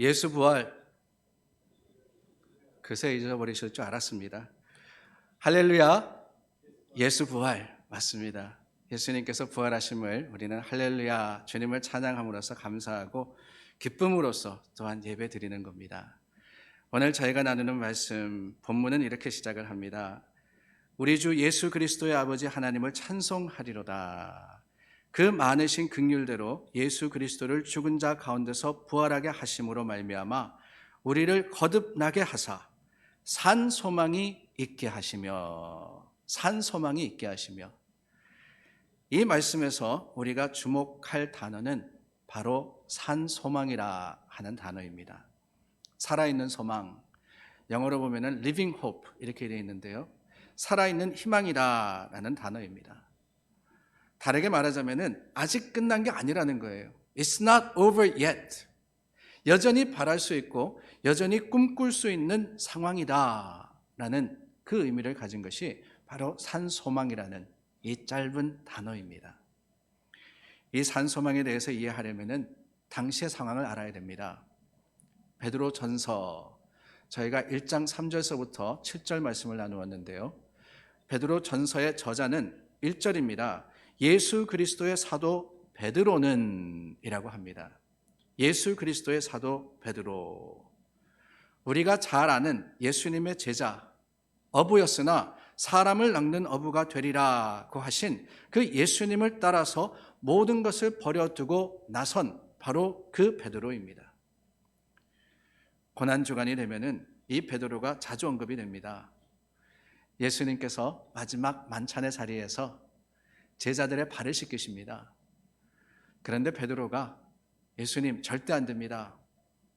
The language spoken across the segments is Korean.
예수 부활 그새 잊어버리실 줄 알았습니다. 할렐루야, 예수 부활 맞습니다. 예수님께서 부활하심을 우리는 할렐루야, 주님을 찬양함으로써 감사하고 기쁨으로써 또한 예배 드리는 겁니다. 오늘 저희가 나누는 말씀 본문은 이렇게 시작을 합니다. 우리 주 예수 그리스도의 아버지 하나님을 찬송하리로다. 그 많으신 긍휼대로 예수 그리스도를 죽은 자 가운데서 부활하게 하심으로 말미암아 우리를 거듭나게 하사 산 소망이 있게 하시며 이 말씀에서 우리가 주목할 단어는 바로 산 소망이라 하는 단어입니다. 살아있는 소망, 영어로 보면은 living hope 이렇게 되어 있는데요. 살아있는 희망이라는 단어입니다. 다르게 말하자면은 아직 끝난 게 아니라는 거예요. It's not over yet. 여전히 바랄 수 있고 여전히 꿈꿀 수 있는 상황이다라는 그 의미를 가진 것이 바로 산소망이라는 이 짧은 단어입니다. 이 산소망에 대해서 이해하려면은 당시의 상황을 알아야 됩니다. 베드로 전서 저희가 1장 3절서부터 7절 말씀을 나누었는데요. 베드로 전서의 저자는 1절입니다. 예수 그리스도의 사도 베드로는 이라고 합니다. 예수 그리스도의 사도 베드로. 우리가 잘 아는 예수님의 제자, 어부였으나 사람을 낚는 어부가 되리라고 하신 그 예수님을 따라서 모든 것을 버려두고 나선 바로 그 베드로입니다. 고난주간이 되면은 이 베드로가 자주 언급이 됩니다. 예수님께서 마지막 만찬의 자리에서 제자들의 발을 씻기십니다. 그런데 베드로가 예수님 절대 안 됩니다.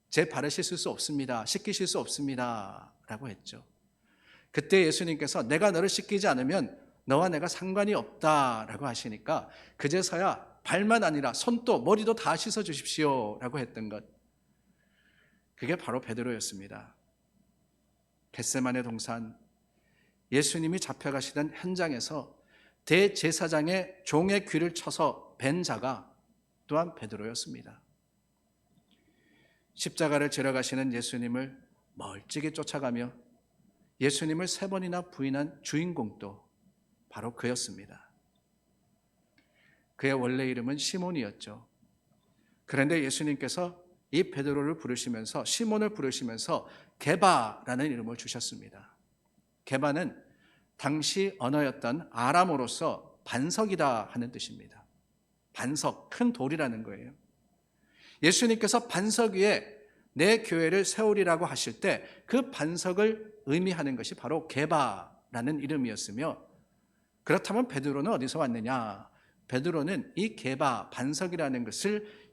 제 발을 씻을 수 없습니다. 씻기실 수 없습니다. 라고 했죠. 그때 예수님께서 내가 너를 씻기지 않으면 너와 내가 상관이 없다 라고 하시니까 그제서야 발만 아니라 손도 머리도 다 씻어 주십시오 라고 했던 것. 그게 바로 베드로였습니다. 겟세마네 동산 예수님이 잡혀가시던 현장에서 대제사장의 종의 귀를 쳐서 벤 자가 또한 베드로였습니다. 십자가를 지러 가시는 예수님을 멀찍이 쫓아가며 예수님을 3번이나 부인한 주인공도 바로 그였습니다. 그의 원래 이름은 시몬이었죠. 그런데 예수님께서 이 베드로를 부르시면서 시몬을 부르시면서 게바라는 이름을 주셨습니다. 게바는 당시 언어였던 아람어로서 반석이다 하는 뜻입니다. 반석, 큰 돌이라는 거예요. 예수님께서 반석 위에 내 교회를 세우리라고 하실 때 그 반석을 의미하는 것이 바로 게바라는 이름이었으며, 그렇다면 베드로는 어디서 왔느냐? 베드로는 이 게바, 반석이라는 것을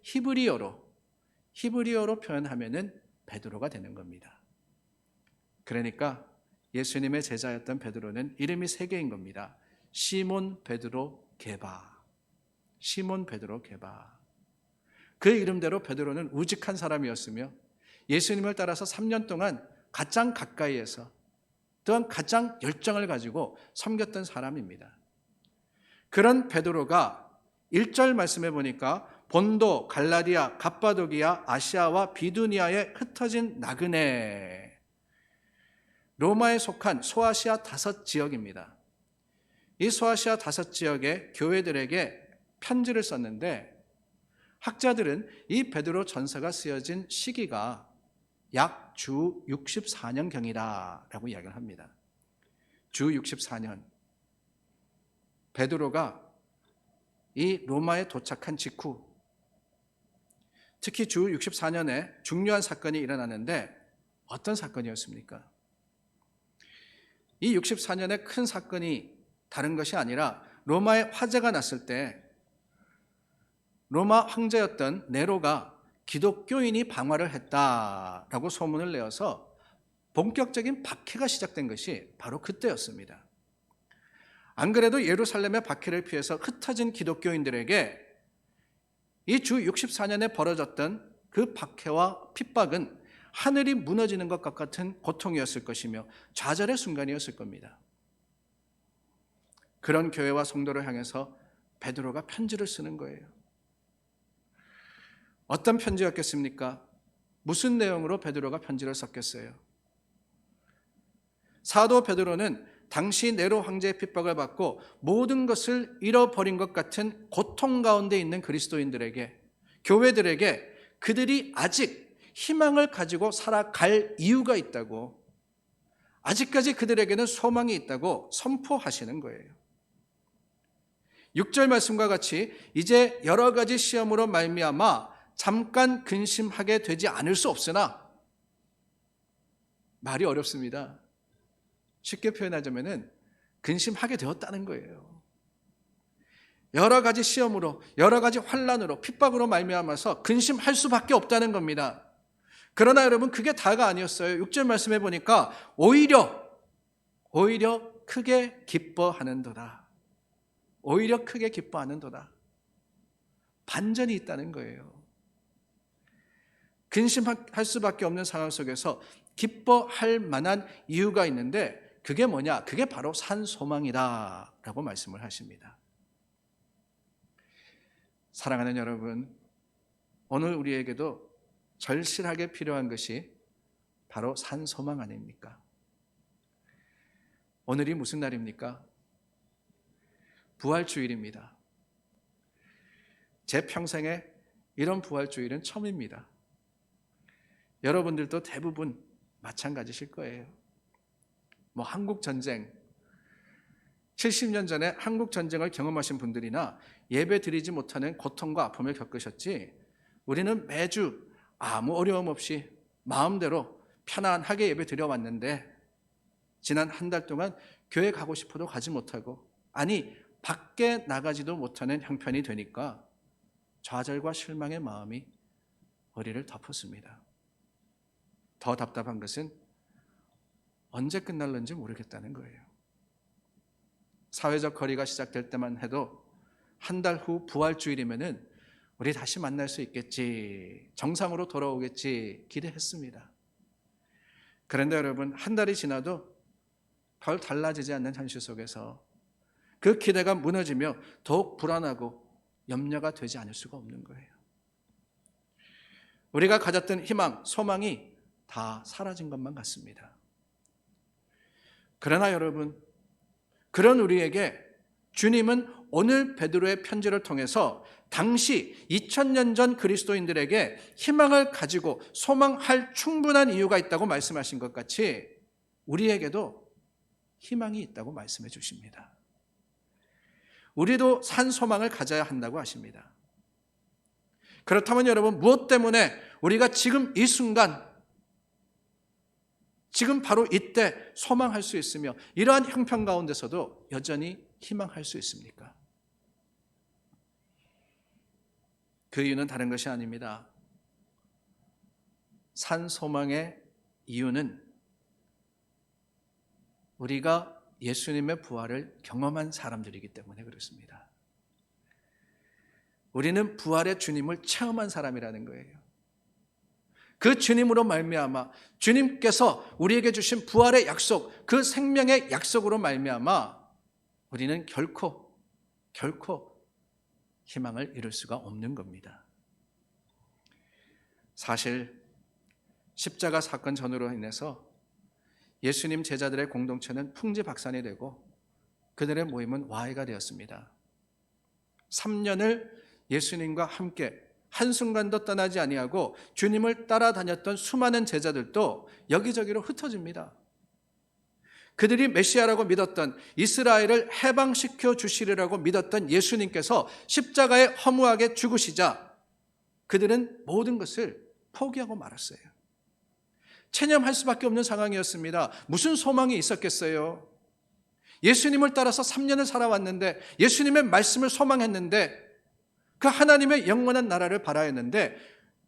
히브리어로 표현하면은 베드로가 되는 겁니다. 그러니까 예수님의 제자였던 베드로는 이름이 3개인 겁니다. 시몬 베드로 게바. 시몬 베드로 게바. 그 이름대로 베드로는 우직한 사람이었으며 예수님을 따라서 3년 동안 가장 가까이에서 또한 가장 열정을 가지고 섬겼던 사람입니다. 그런 베드로가 1절 말씀해 보니까 본도, 갈라디아, 갑바도기아, 아시아와 비두니아에 흩어진 나그네, 로마에 속한 소아시아 5지역입니다. 이 소아시아 5지역의 교회들에게 편지를 썼는데 학자들은 이 베드로 전서가 쓰여진 시기가 약 주 64년경이다라고 이야기를 합니다. 주 64년. 베드로가 이 로마에 도착한 직후, 특히 주 64년에 중요한 사건이 일어나는데 어떤 사건이었습니까? 이 64년의 큰 사건이 다른 것이 아니라 로마에 화재가 났을 때 로마 황제였던 네로가 기독교인이 방화를 했다라고 소문을 내어서 본격적인 박해가 시작된 것이 바로 그때였습니다. 안 그래도 예루살렘의 박해를 피해서 흩어진 기독교인들에게 이 주 64년에 벌어졌던 그 박해와 핍박은 하늘이 무너지는 것과 같은 고통이었을 것이며 좌절의 순간이었을 겁니다. 그런 교회와 성도를 향해서 베드로가 편지를 쓰는 거예요. 어떤 편지였겠습니까? 무슨 내용으로 베드로가 편지를 썼겠어요? 사도 베드로는 당시 네로 황제의 핍박을 받고 모든 것을 잃어버린 것 같은 고통 가운데 있는 그리스도인들에게, 교회들에게 그들이 아직 희망을 가지고 살아갈 이유가 있다고, 아직까지 그들에게는 소망이 있다고 선포하시는 거예요. 6절 말씀과 같이 이제 여러 가지 시험으로 말미암아 잠깐 근심하게 되지 않을 수 없으나, 말이 어렵습니다. 쉽게 표현하자면은 근심하게 되었다는 거예요. 여러 가지 시험으로, 여러 가지 환난으로, 핍박으로 말미암아서 근심할 수밖에 없다는 겁니다. 그러나 여러분, 그게 다가 아니었어요. 6절 말씀해 보니까 오히려 크게 기뻐하는도다. 오히려 크게 기뻐하는도다. 반전이 있다는 거예요. 근심할 수밖에 없는 상황 속에서 기뻐할 만한 이유가 있는데, 그게 뭐냐? 그게 바로 산 소망이다 라고 말씀을 하십니다. 사랑하는 여러분, 오늘 우리에게도 절실하게 필요한 것이 바로 산 소망 아닙니까? 오늘이 무슨 날입니까? 부활주일입니다. 제 평생에 이런 부활주일은 처음입니다. 여러분들도 대부분 마찬가지실 거예요. 한국전쟁, 70년 전에 한국전쟁을 경험하신 분들이나 예배 드리지 못하는 고통과 아픔을 겪으셨지, 우리는 매주 아무 어려움 없이 마음대로 편안하게 예배 드려왔는데, 지난 한 달 동안 교회 가고 싶어도 가지 못하고, 아니 밖에 나가지도 못하는 형편이 되니까 좌절과 실망의 마음이 머리를 덮었습니다. 더 답답한 것은 언제 끝날는지 모르겠다는 거예요. 사회적 거리가 시작될 때만 해도 한 달 후 부활주일이면은 우리 다시 만날 수 있겠지, 정상으로 돌아오겠지 기대했습니다. 그런데 여러분, 한 달이 지나도 별 달라지지 않는 현실 속에서 그 기대가 무너지며 더욱 불안하고 염려가 되지 않을 수가 없는 거예요. 우리가 가졌던 희망, 소망이 다 사라진 것만 같습니다. 그러나 여러분, 그런 우리에게 주님은 오늘 베드로의 편지를 통해서 당시 2000년 전 그리스도인들에게 희망을 가지고 소망할 충분한 이유가 있다고 말씀하신 것 같이 우리에게도 희망이 있다고 말씀해 주십니다. 우리도 산 소망을 가져야 한다고 하십니다. 그렇다면 여러분, 무엇 때문에 우리가 지금 이 순간, 지금 바로 이때 소망할 수 있으며 이러한 형편 가운데서도 여전히 희망할 수 있습니까? 그 이유는 다른 것이 아닙니다. 산 소망의 이유는 우리가 예수님의 부활을 경험한 사람들이기 때문에 그렇습니다. 우리는 부활의 주님을 체험한 사람이라는 거예요. 그 주님으로 말미암아, 주님께서 우리에게 주신 부활의 약속, 그 생명의 약속으로 말미암아 우리는 결코 희망을 이룰 수가 없는 겁니다. 사실 십자가 사건 전후로 인해서 예수님 제자들의 공동체는 풍지박산이 되고 그들의 모임은 와해가 되었습니다. 3년을 예수님과 함께 한순간도 떠나지 아니하고 주님을 따라다녔던 수많은 제자들도 여기저기로 흩어집니다. 그들이 메시아라고 믿었던, 이스라엘을 해방시켜 주시리라고 믿었던 예수님께서 십자가에 허무하게 죽으시자 그들은 모든 것을 포기하고 말았어요. 체념할 수밖에 없는 상황이었습니다. 무슨 소망이 있었겠어요? 예수님을 따라서 3년을 살아왔는데, 예수님의 말씀을 소망했는데, 그 하나님의 영원한 나라를 바라였는데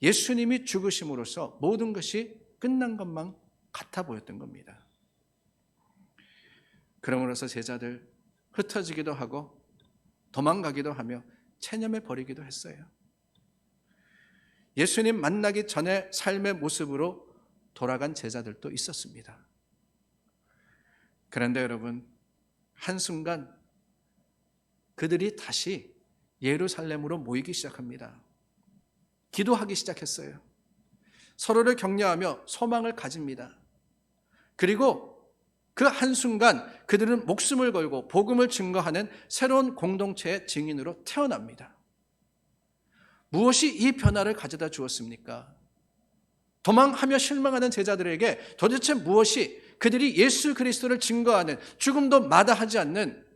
예수님이 죽으심으로써 모든 것이 끝난 것만 같아 보였던 겁니다. 그러므로서 제자들 흩어지기도 하고 도망가기도 하며 체념해 버리기도 했어요. 예수님 만나기 전에 삶의 모습으로 돌아간 제자들도 있었습니다. 그런데 여러분, 한순간 그들이 다시 예루살렘으로 모이기 시작합니다. 기도하기 시작했어요. 서로를 격려하며 소망을 가집니다. 그리고 그 한순간 그들은 목숨을 걸고 복음을 증거하는 새로운 공동체의 증인으로 태어납니다. 무엇이 이 변화를 가져다 주었습니까? 도망하며 실망하는 제자들에게 도대체 무엇이 그들이 예수 그리스도를 증거하는 죽음도 마다하지 않는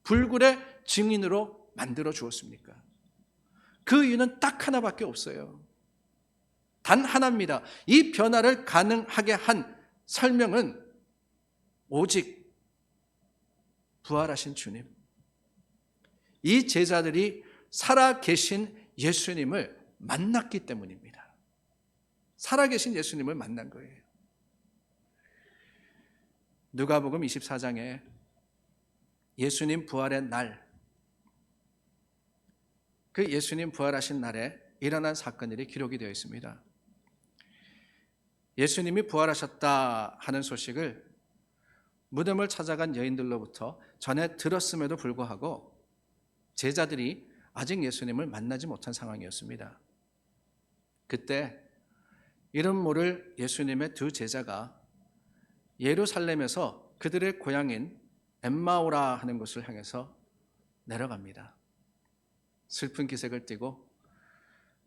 불굴의 증인으로 만들어 주었습니까? 그 이유는 딱 하나밖에 없어요. 단 하나입니다. 이 변화를 가능하게 한 설명은 오직 부활하신 주님, 이 제자들이 살아계신 예수님을 만났기 때문입니다. 살아계신 예수님을 만난 거예요. 누가복음 24장에 예수님 부활의 날, 그 예수님 부활하신 날에 일어난 사건들이 기록이 되어 있습니다. 예수님이 부활하셨다 하는 소식을 무덤을 찾아간 여인들로부터 전해 들었음에도 불구하고 제자들이 아직 예수님을 만나지 못한 상황이었습니다. 그때 이름 모를 예수님의 두 제자가 예루살렘에서 그들의 고향인 엠마오라 하는 곳을 향해서 내려갑니다. 슬픈 기색을 띠고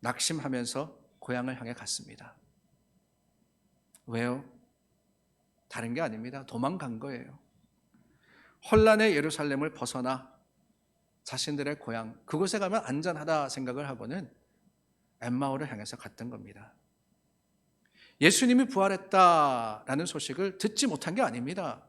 낙심하면서 고향을 향해 갔습니다. 왜요? 다른 게 아닙니다. 도망간 거예요. 혼란의 예루살렘을 벗어나 자신들의 고향, 그곳에 가면 안전하다 생각을 하고는 엠마오를 향해서 갔던 겁니다. 예수님이 부활했다라는 소식을 듣지 못한 게 아닙니다.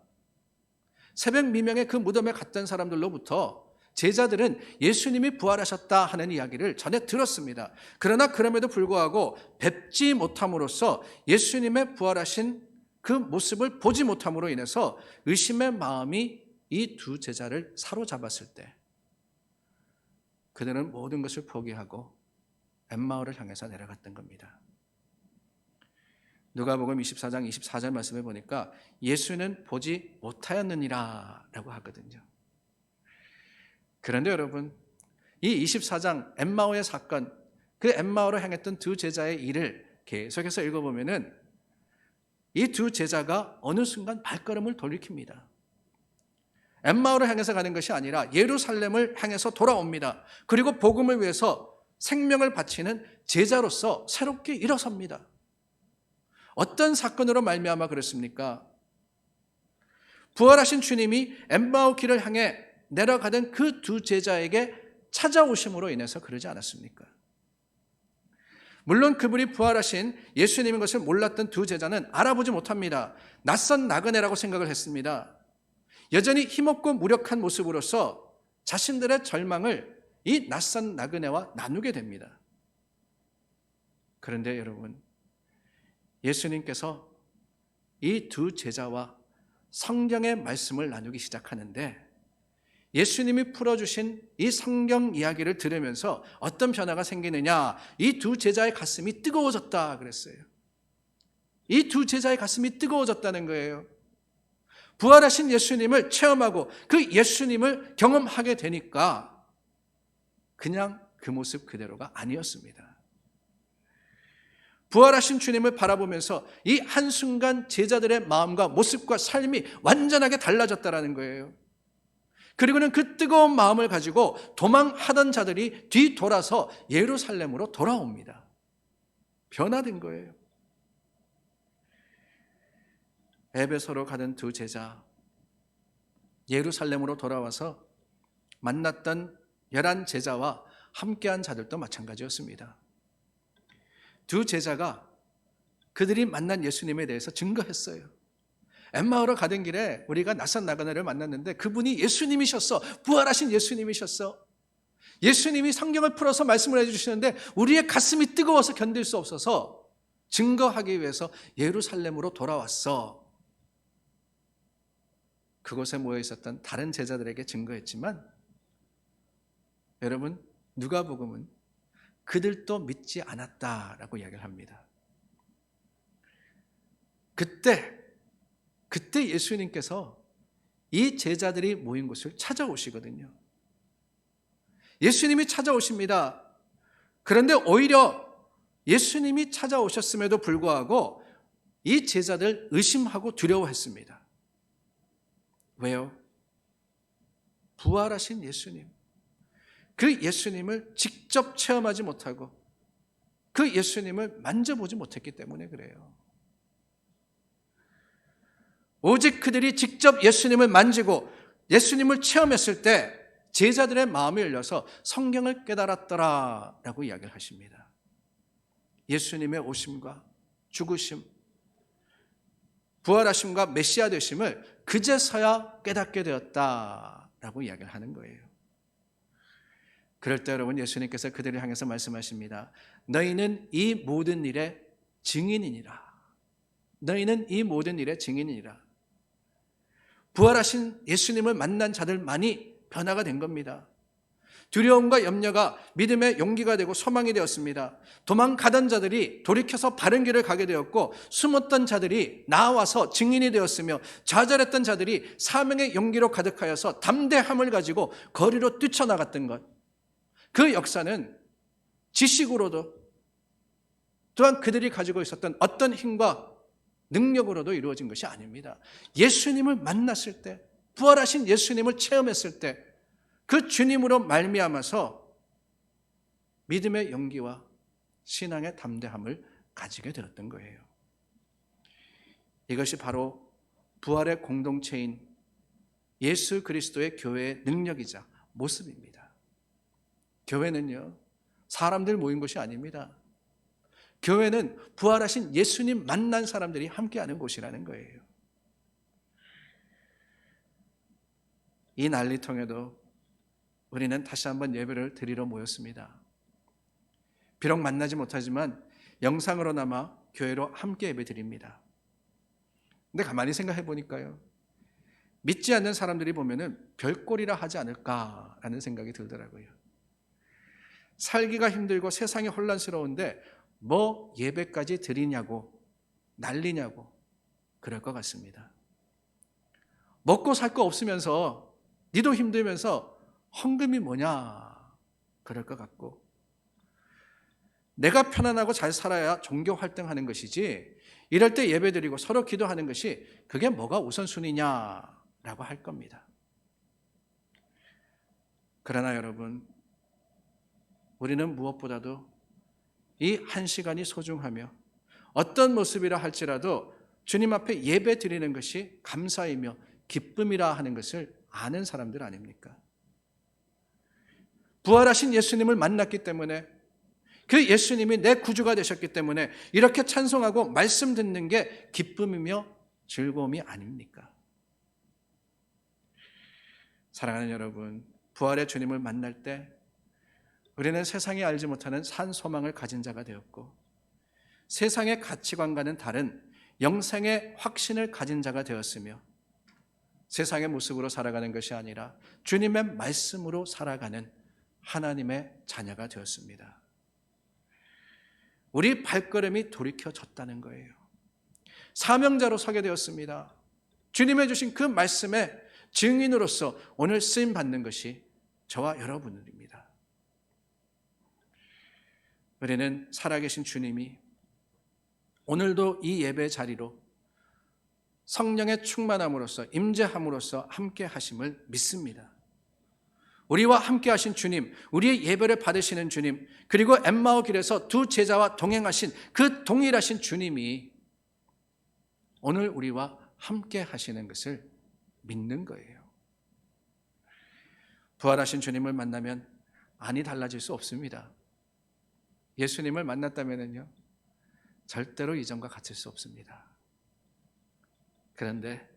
새벽 미명에 그 무덤에 갔던 사람들로부터 제자들은 예수님이 부활하셨다 하는 이야기를 전해 들었습니다. 그러나 그럼에도 불구하고 뵙지 못함으로써 예수님의 부활하신 그 모습을 보지 못함으로 인해서 의심의 마음이 이 두 제자를 사로잡았을 때 그들은 모든 것을 포기하고 엠마오를 향해서 내려갔던 겁니다. 누가복음 24장 24절 말씀에 보니까 예수는 보지 못하였느니라 라고 하거든요. 그런데 여러분, 이 24장 엠마오의 사건, 그 엠마오로 향했던 두 제자의 일을 계속해서 읽어보면은 이 두 제자가 어느 순간 발걸음을 돌이킵니다. 엠마오를 향해서 가는 것이 아니라 예루살렘을 향해서 돌아옵니다. 그리고 복음을 위해서 생명을 바치는 제자로서 새롭게 일어섭니다. 어떤 사건으로 말미암아 그렇습니까? 부활하신 주님이 엠마오 길을 향해 내려가던 그 두 제자에게 찾아오심으로 인해서 그러지 않았습니까? 물론 그분이 부활하신 예수님인 것을 몰랐던 두 제자는 알아보지 못합니다. 낯선 나그네라고 생각을 했습니다. 여전히 힘없고 무력한 모습으로서 자신들의 절망을 이 낯선 나그네와 나누게 됩니다. 그런데 여러분, 예수님께서 이 두 제자와 성경의 말씀을 나누기 시작하는데 예수님이 풀어주신 이 성경 이야기를 들으면서 어떤 변화가 생기느냐, 이 두 제자의 가슴이 뜨거워졌다 그랬어요. 이 두 제자의 가슴이 뜨거워졌다는 거예요. 부활하신 예수님을 체험하고 그 예수님을 경험하게 되니까 그냥 그 모습 그대로가 아니었습니다. 부활하신 주님을 바라보면서 이 한순간 제자들의 마음과 모습과 삶이 완전하게 달라졌다는 거예요. 그리고는 그 뜨거운 마음을 가지고 도망하던 자들이 뒤돌아서 예루살렘으로 돌아옵니다. 변화된 거예요. 에베소로 가던 두 제자, 예루살렘으로 돌아와서 만났던 11 제자와 함께한 자들도 마찬가지였습니다. 두 제자가 그들이 만난 예수님에 대해서 증거했어요. 엠마오로 가던 길에 우리가 낯선 나그네를 만났는데 그분이 예수님이셨어. 부활하신 예수님이셨어. 예수님이 성경을 풀어서 말씀을 해주시는데 우리의 가슴이 뜨거워서 견딜 수 없어서 증거하기 위해서 예루살렘으로 돌아왔어. 그곳에 모여 있었던 다른 제자들에게 증거했지만 여러분, 누가복음은 그들도 믿지 않았다라고 이야기를 합니다. 그때 예수님께서 이 제자들이 모인 곳을 찾아오시거든요. 예수님이 찾아오십니다. 그런데 오히려 예수님이 찾아오셨음에도 불구하고 이 제자들 의심하고 두려워했습니다. 왜요? 부활하신 예수님, 그 예수님을 직접 체험하지 못하고 그 예수님을 만져보지 못했기 때문에 그래요. 오직 그들이 직접 예수님을 만지고 예수님을 체험했을 때 제자들의 마음이 열려서 성경을 깨달았더라라고 이야기를 하십니다. 예수님의 오심과 죽으심, 부활하심과 메시아 되심을 그제서야 깨닫게 되었다라고 이야기를 하는 거예요. 그럴 때 여러분, 예수님께서 그들을 향해서 말씀하십니다. 너희는 이 모든 일의 증인이니라. 너희는 이 모든 일의 증인이니라. 부활하신 예수님을 만난 자들만이 변화가 된 겁니다. 두려움과 염려가 믿음의 용기가 되고 소망이 되었습니다. 도망가던 자들이 돌이켜서 바른 길을 가게 되었고, 숨었던 자들이 나와서 증인이 되었으며, 좌절했던 자들이 사명의 용기로 가득하여서 담대함을 가지고 거리로 뛰쳐나갔던 것, 그 역사는 지식으로도 또한 그들이 가지고 있었던 어떤 힘과 능력으로도 이루어진 것이 아닙니다. 예수님을 만났을 때, 부활하신 예수님을 체험했을 때 그 주님으로 말미암아서 믿음의 용기와 신앙의 담대함을 가지게 되었던 거예요. 이것이 바로 부활의 공동체인 예수 그리스도의 교회의 능력이자 모습입니다. 교회는요, 사람들 모인 곳이 아닙니다. 교회는 부활하신 예수님 만난 사람들이 함께하는 곳이라는 거예요. 이 난리통에도 우리는 다시 한번 예배를 드리러 모였습니다. 비록 만나지 못하지만 영상으로나마 교회로 함께 예배 드립니다. 근데 가만히 생각해 보니까요, 믿지 않는 사람들이 보면은 별꼴이라 하지 않을까라는 생각이 들더라고요. 살기가 힘들고 세상이 혼란스러운데 뭐 예배까지 드리냐고, 난리냐고 그럴 것 같습니다. 먹고 살 거 없으면서, 니도 힘들면서 헌금이 뭐냐 그럴 것 같고, 내가 편안하고 잘 살아야 종교 활동하는 것이지 이럴 때 예배드리고 서로 기도하는 것이 그게 뭐가 우선순위냐라고 할 겁니다. 그러나 여러분, 우리는 무엇보다도 이 한 시간이 소중하며 어떤 모습이라 할지라도 주님 앞에 예배 드리는 것이 감사이며 기쁨이라 하는 것을 아는 사람들 아닙니까? 부활하신 예수님을 만났기 때문에, 그 예수님이 내 구주가 되셨기 때문에 이렇게 찬송하고 말씀 듣는 게 기쁨이며 즐거움이 아닙니까? 사랑하는 여러분, 부활의 주님을 만날 때 우리는 세상이 알지 못하는 산 소망을 가진 자가 되었고, 세상의 가치관과는 다른 영생의 확신을 가진 자가 되었으며, 세상의 모습으로 살아가는 것이 아니라 주님의 말씀으로 살아가는 하나님의 자녀가 되었습니다. 우리 발걸음이 돌이켜졌다는 거예요. 사명자로 서게 되었습니다. 주님의 주신 그 말씀의 증인으로서 오늘 쓰임 받는 것이 저와 여러분입니다. 우리는 살아계신 주님이 오늘도 이 예배 자리로 성령의 충만함으로써, 임재함으로써 함께 하심을 믿습니다. 우리와 함께 하신 주님, 우리의 예배를 받으시는 주님, 그리고 엠마오 길에서 두 제자와 동행하신 그 동일하신 주님이 오늘 우리와 함께 하시는 것을 믿는 거예요. 부활하신 주님을 만나면 안이 달라질 수 없습니다. 예수님을 만났다면요, 절대로 이전과 같을 수 없습니다. 그런데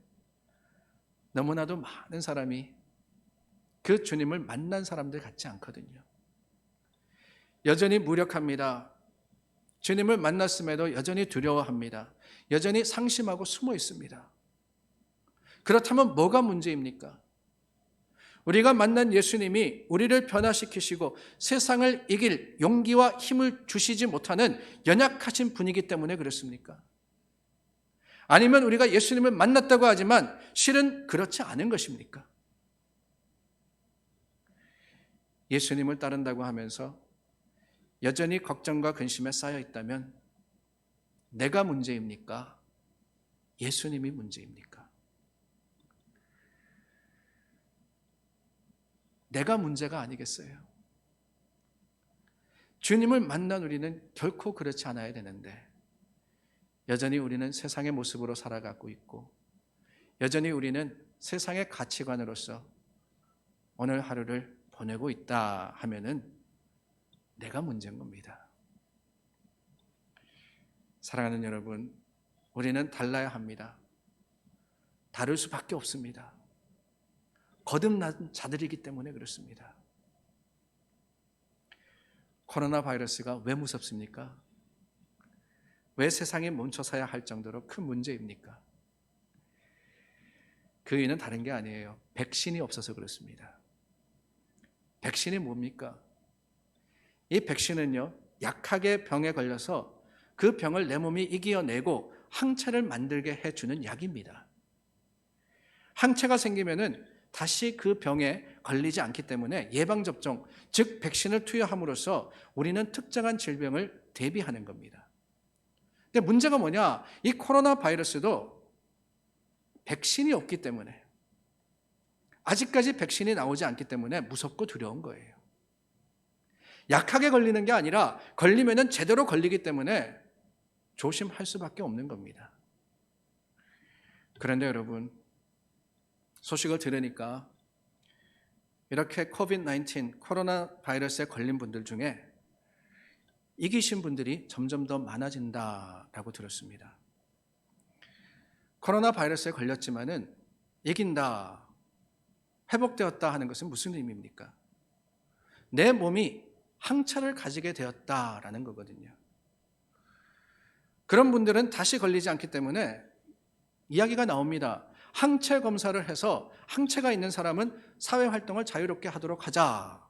너무나도 많은 사람이 그 주님을 만난 사람들 같지 않거든요. 여전히 무력합니다. 주님을 만났음에도 여전히 두려워합니다. 여전히 상심하고 숨어 있습니다. 그렇다면 뭐가 문제입니까? 우리가 만난 예수님이 우리를 변화시키시고 세상을 이길 용기와 힘을 주시지 못하는 연약하신 분이기 때문에 그렇습니까? 아니면 우리가 예수님을 만났다고 하지만 실은 그렇지 않은 것입니까? 예수님을 따른다고 하면서 여전히 걱정과 근심에 쌓여 있다면 내가 문제입니까? 예수님이 문제입니까? 내가 문제가 아니겠어요? 주님을 만난 우리는 결코 그렇지 않아야 되는데 여전히 우리는 세상의 모습으로 살아가고 있고 여전히 우리는 세상의 가치관으로서 오늘 하루를 보내고 있다 하면은 내가 문제인 겁니다. 사랑하는 여러분, 우리는 달라야 합니다. 다를 수밖에 없습니다. 거듭난 자들이기 때문에 그렇습니다. 코로나 바이러스가 왜 무섭습니까? 왜 세상이 멈춰서야 할 정도로 큰 문제입니까? 그 이유는 다른 게 아니에요. 백신이 없어서 그렇습니다. 백신이 뭡니까? 이 백신은요, 약하게 병에 걸려서 그 병을 내 몸이 이겨내고 항체를 만들게 해주는 약입니다. 항체가 생기면은 다시 그 병에 걸리지 않기 때문에 예방접종, 즉 백신을 투여함으로써 우리는 특정한 질병을 대비하는 겁니다. 근데 문제가 뭐냐? 이 코로나 바이러스도 백신이 없기 때문에, 아직까지 백신이 나오지 않기 때문에 무섭고 두려운 거예요. 약하게 걸리는 게 아니라 걸리면은 제대로 걸리기 때문에 조심할 수밖에 없는 겁니다. 그런데 여러분, 소식을 들으니까 이렇게 코비드-19 코로나 바이러스에 걸린 분들 중에 이기신 분들이 점점 더 많아진다라고 들었습니다. 코로나 바이러스에 걸렸지만은 이긴다, 회복되었다 하는 것은 무슨 의미입니까? 내 몸이 항체를 가지게 되었다라는 거거든요. 그런 분들은 다시 걸리지 않기 때문에 이야기가 나옵니다. 항체 검사를 해서 항체가 있는 사람은 사회활동을 자유롭게 하도록 하자.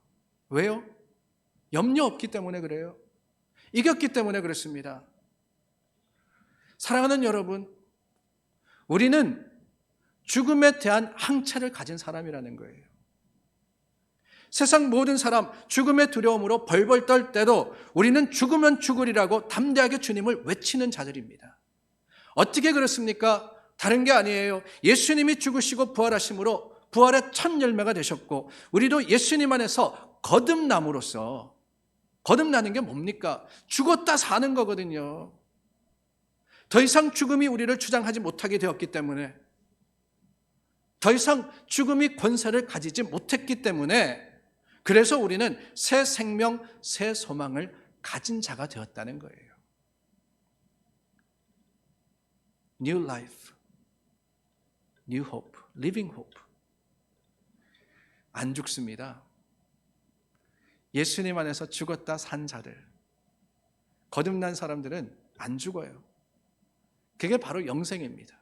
왜요? 염려 없기 때문에 그래요. 이겼기 때문에 그렇습니다. 사랑하는 여러분, 우리는 죽음에 대한 항체를 가진 사람이라는 거예요. 세상 모든 사람 죽음의 두려움으로 벌벌 떨 때도 우리는 죽으면 죽으리라고 담대하게 주님을 외치는 자들입니다. 어떻게 그렇습니까? 다른 게 아니에요. 예수님이 죽으시고 부활하심으로 부활의 첫 열매가 되셨고 우리도 예수님 안에서 거듭남으로써, 거듭나는 게 뭡니까? 죽었다 사는 거거든요. 더 이상 죽음이 우리를 주장하지 못하게 되었기 때문에, 더 이상 죽음이 권세를 가지지 못했기 때문에, 그래서 우리는 새 생명, 새 소망을 가진 자가 되었다는 거예요. New life, new hope, living hope. 안 죽습니다. 예수님 안에서 죽었다 산 자들, 거듭난 사람들은 안 죽어요. 그게 바로 영생입니다.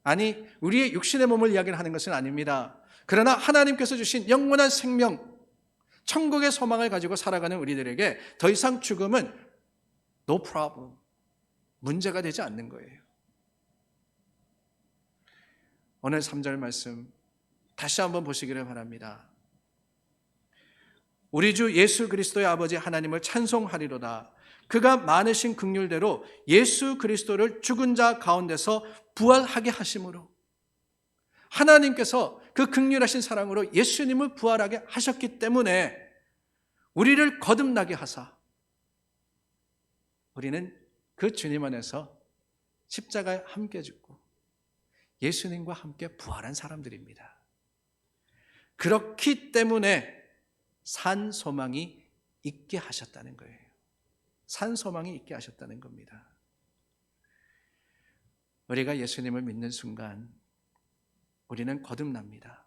아니, 우리의 육신의 몸을 이야기하는 것은 아닙니다. 그러나 하나님께서 주신 영원한 생명, 천국의 소망을 가지고 살아가는 우리들에게 더 이상 죽음은 no problem, 문제가 되지 않는 거예요. 오늘 3절 말씀 다시 한번 보시기를 바랍니다. 우리 주 예수 그리스도의 아버지 하나님을 찬송하리로다. 그가 많으신 긍휼대로 예수 그리스도를 죽은 자 가운데서 부활하게 하심으로, 하나님께서 그 긍휼하신 사랑으로 예수님을 부활하게 하셨기 때문에 우리를 거듭나게 하사 우리는 그 주님 안에서 십자가에 함께 죽고 예수님과 함께 부활한 사람들입니다. 그렇기 때문에 산 소망이 있게 하셨다는 거예요. 산 소망이 있게 하셨다는 겁니다. 우리가 예수님을 믿는 순간 우리는 거듭납니다.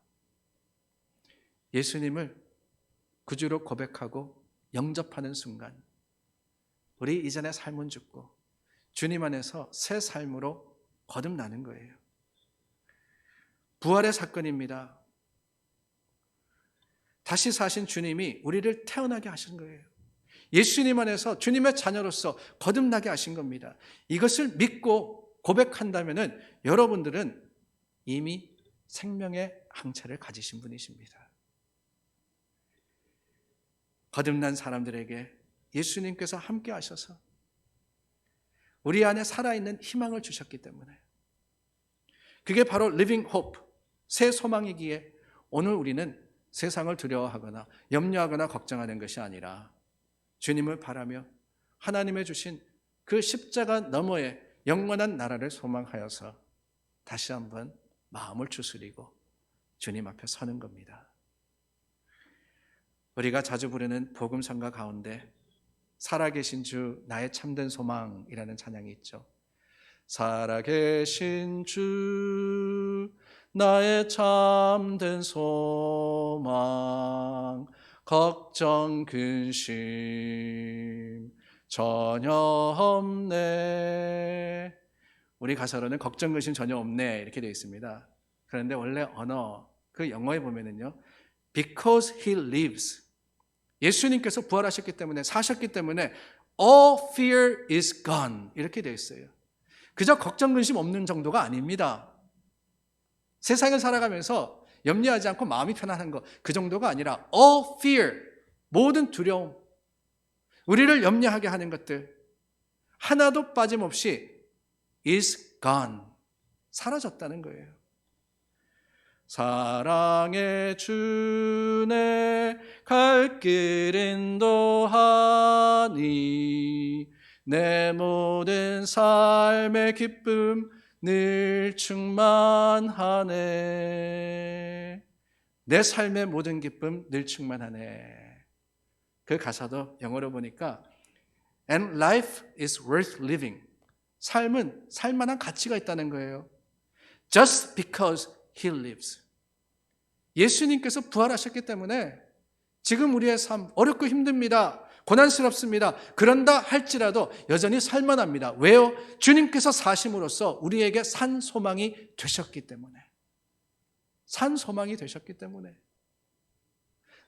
예수님을 구주로 고백하고 영접하는 순간 우리 이전의 삶은 죽고 주님 안에서 새 삶으로 거듭나는 거예요. 부활의 사건입니다. 다시 사신 주님이 우리를 태어나게 하신 거예요. 예수님 안에서 주님의 자녀로서 거듭나게 하신 겁니다. 이것을 믿고 고백한다면 여러분들은 이미 생명의 항체를 가지신 분이십니다. 거듭난 사람들에게 예수님께서 함께 하셔서 우리 안에 살아있는 희망을 주셨기 때문에, 그게 바로 living hope, 새 소망이기에 오늘 우리는 세상을 두려워하거나 염려하거나 걱정하는 것이 아니라 주님을 바라며 하나님의 주신 그 십자가 너머의 영원한 나라를 소망하여서 다시 한번 마음을 추스리고 주님 앞에 서는 겁니다. 우리가 자주 부르는 복음성가 가운데 살아계신 주 나의 참된 소망이라는 찬양이 있죠. 살아계신 주 나의 참된 소망, 걱정 근심 전혀 없네. 우리 가사로는 걱정 근심 전혀 없네 이렇게 되어 있습니다. 그런데 원래 언어, 그 영어에 보면은요, because he lives, 예수님께서 부활하셨기 때문에, 사셨기 때문에 all fear is gone 이렇게 되어 있어요. 그저 걱정 근심 없는 정도가 아닙니다. 세상을 살아가면서 염려하지 않고 마음이 편안한 것, 그 정도가 아니라 all fear, 모든 두려움, 우리를 염려하게 하는 것들 하나도 빠짐없이 is gone, 사라졌다는 거예요. 사랑의 주내 갈 길 인도하니 내 모든 삶의 기쁨 늘 충만하네. 내 삶의 모든 기쁨 늘 충만하네. 그 가사도 영어로 보니까 And life is worth living, 삶은 살만한 가치가 있다는 거예요. Just because he lives, 예수님께서 부활하셨기 때문에 지금 우리의 삶 어렵고 힘듭니다. 고난스럽습니다. 그런다 할지라도 여전히 살만합니다. 왜요? 주님께서 사심으로써 우리에게 산 소망이 되셨기 때문에. 산 소망이 되셨기 때문에.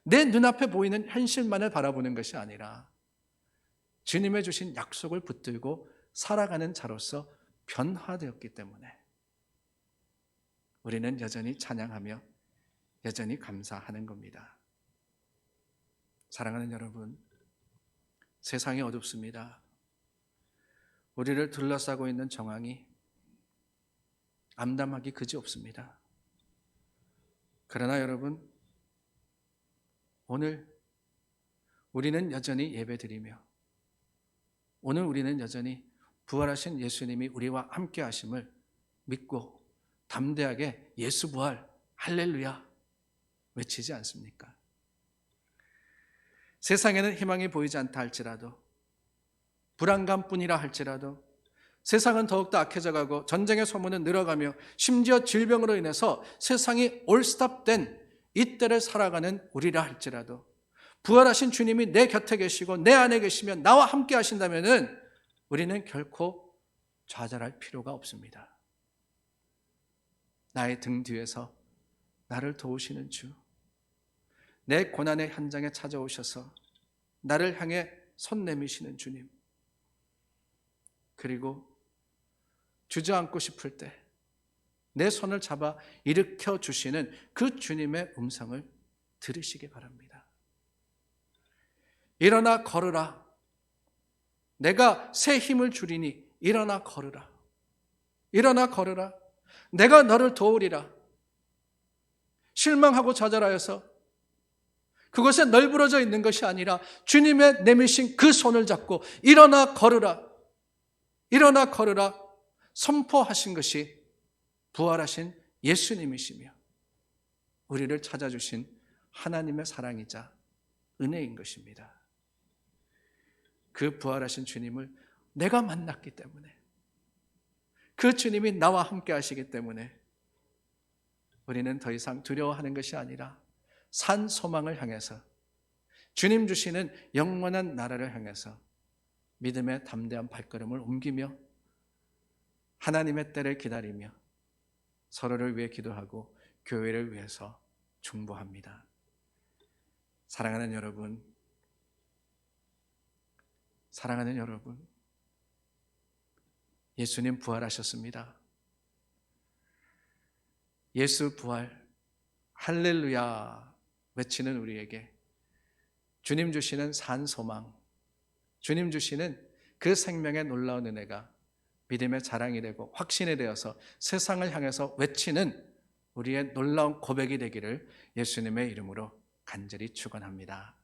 내 눈앞에 보이는 현실만을 바라보는 것이 아니라 주님의 주신 약속을 붙들고 살아가는 자로서 변화되었기 때문에 우리는 여전히 찬양하며 여전히 감사하는 겁니다. 사랑하는 여러분, 세상이 어둡습니다. 우리를 둘러싸고 있는 정황이 암담하기 그지없습니다. 그러나 여러분, 오늘 우리는 여전히 예배드리며 오늘 우리는 여전히 부활하신 예수님이 우리와 함께 하심을 믿고 담대하게 예수 부활, 할렐루야 외치지 않습니까? 세상에는 희망이 보이지 않다 할지라도, 불안감뿐이라 할지라도, 세상은 더욱더 악해져가고 전쟁의 소문은 늘어가며 심지어 질병으로 인해서 세상이 올스톱된 이때를 살아가는 우리라 할지라도 부활하신 주님이 내 곁에 계시고 내 안에 계시며 나와 함께 하신다면 우리는 결코 좌절할 필요가 없습니다. 나의 등 뒤에서 나를 도우시는 주, 내 고난의 현장에 찾아오셔서 나를 향해 손 내미시는 주님, 그리고 주저앉고 싶을 때 내 손을 잡아 일으켜 주시는 그 주님의 음성을 들으시기 바랍니다. 일어나 걸으라. 내가 새 힘을 주리니 일어나 걸으라. 일어나 걸으라. 내가 너를 도우리라. 실망하고 좌절하여서 그것에 널브러져 있는 것이 아니라 주님의 내미신 그 손을 잡고 일어나 걸으라. 일어나 걸으라 선포하신 것이 부활하신 예수님이시며 우리를 찾아주신 하나님의 사랑이자 은혜인 것입니다. 그 부활하신 주님을 내가 만났기 때문에, 그 주님이 나와 함께 하시기 때문에 우리는 더 이상 두려워하는 것이 아니라 산 소망을 향해서, 주님 주시는 영원한 나라를 향해서 믿음의 담대한 발걸음을 옮기며 하나님의 때를 기다리며 서로를 위해 기도하고 교회를 위해서 중보합니다. 사랑하는 여러분, 사랑하는 여러분, 예수님 부활하셨습니다. 예수 부활, 할렐루야 외치는 우리에게 주님 주시는 산 소망, 주님 주시는 그 생명의 놀라운 은혜가 믿음의 자랑이 되고 확신이 되어서 세상을 향해서 외치는 우리의 놀라운 고백이 되기를 예수님의 이름으로 간절히 축원합니다.